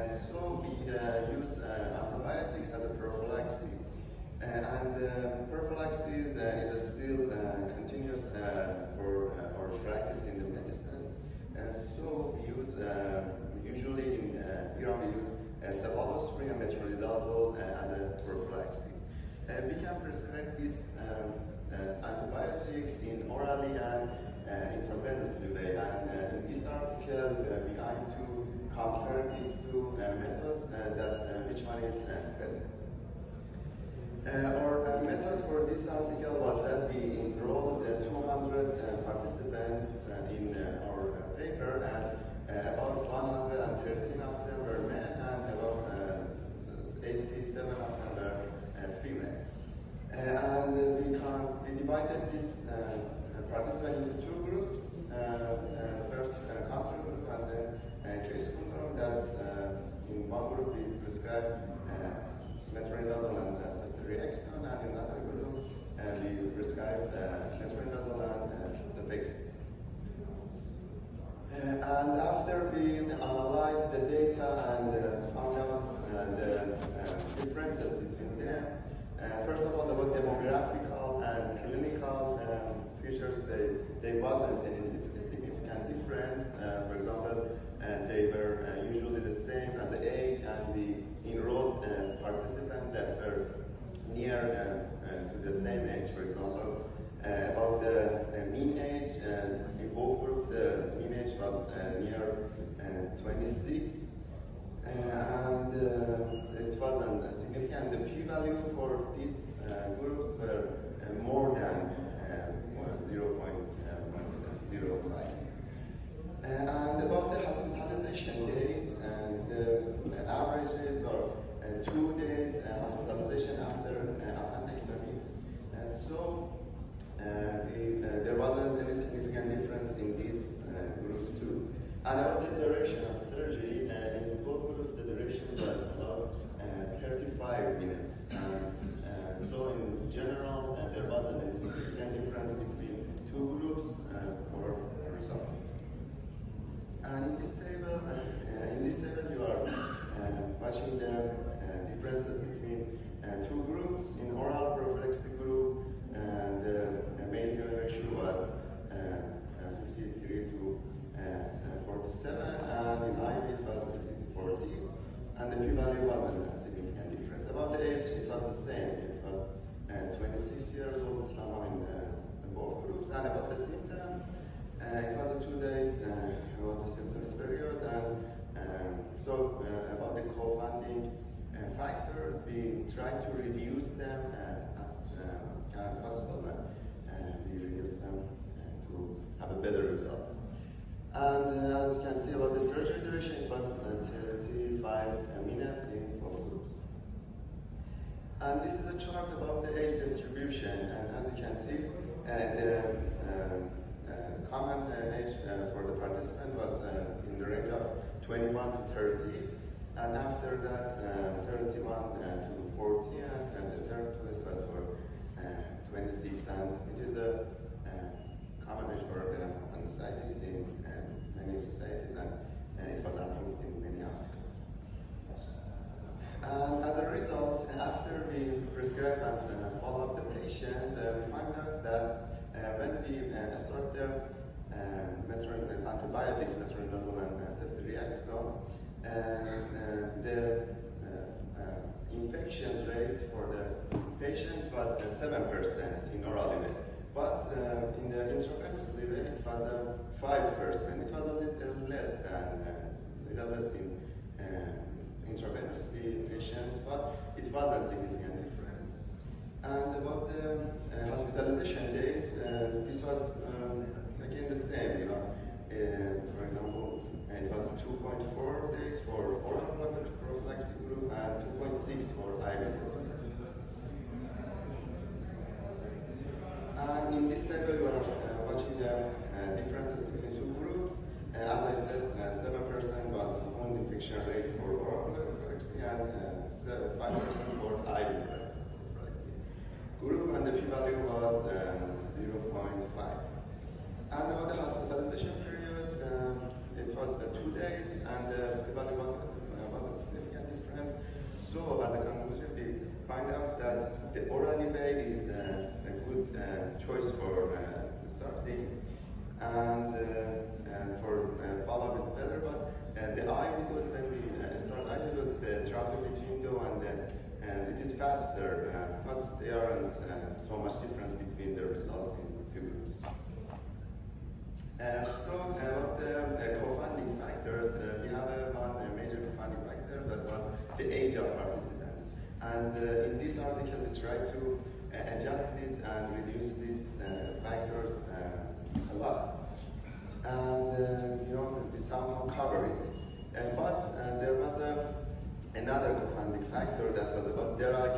So we use antibiotics as a prophylaxis. And prophylaxis is still continuous for our practice in the medicine. So we use, usually in Iran, we use Cefixime and Metronidazole as a prophylaxis. We can prescribe these antibiotics in orally and intravenously way. And in this article, we aim to compare these two methods, which one is better. Our method for this article was that we enrolled 200 participants in our paper, and about 113 of them were men, and about 87 of them were female. And we divided this participant into two groups. First, control group, and then case control. That in one group we prescribed Metronidazole and Cefixime, and in another group we prescribed Metronidazole and Cefixime. And after we analyzed the data and found out the differences between them, first of all, about demographical and clinical features, there wasn't any significant difference. For example, they were usually the same as the age, and we enrolled participants that were near to the same age. For example, about the mean age, in both groups, the mean age was near 26, and it wasn't significant. The p-value for these groups were more than 0.05. And about the hospitalization days, and the average days were 2 days hospitalization after appendectomy. So there wasn't any significant difference in these groups too. And about the duration of surgery, in both groups the duration was about 35 minutes. So in general, there wasn't any significant difference between two groups for results. And in this table, you are watching the differences between two groups. In oral prophylaxis group, the male-female ratio was 53 to 47, and in IV it was 60 to 40, and the p-value wasn't a significant difference. About the age, it was the same. It was 26 years old in both groups. And about the symptoms, it was 2 days about the symptoms period, and so about the co-founding factors, we try to reduce them as possible, and we reduce them to have a better result. And as you can see about the surgery duration, it was 35 minutes in both groups. And this is a chart about the age distribution, and as you can see, the common age for the participant was in the range of 21 to 30, and after that 31 to 40, and the third place was for 26, and it is a common age for appendicitis in many societies, and it was approved in many articles. And as a result, after we prescribe and follow up the patient, we find out that when we start the antibiotics, Metronidazole and Cefixime, the infection rate for the patients was 7% in oral level. But in the intravenous level, it was 5%. It was a little less in intravenous patients, but it was a significant difference. And about the hospitalization days, it was again the same. For example, it was 2.4 days for oral prophylaxis group and 2.6 for IV prophylaxis. And in this table, you are watching the differences between two groups. As I said, 7% was wound infection rate for oral prophylaxis and 5% for IV prophylaxis group, and the p-value was 0.5. And about the hospitalization period, it was 2 days, and the p-value was starting. And for follow-up it's better, but the IV dose, when we start IV dose, the therapeutic window and it is faster, but there aren't so much difference between the results in the two groups. About the co-funding factors, we have one major co-funding factor that was the age of participants. And in this article, we try to adjust it and reduce these factors a lot. And we somehow cover it. But there was another co-funding factor that was about drug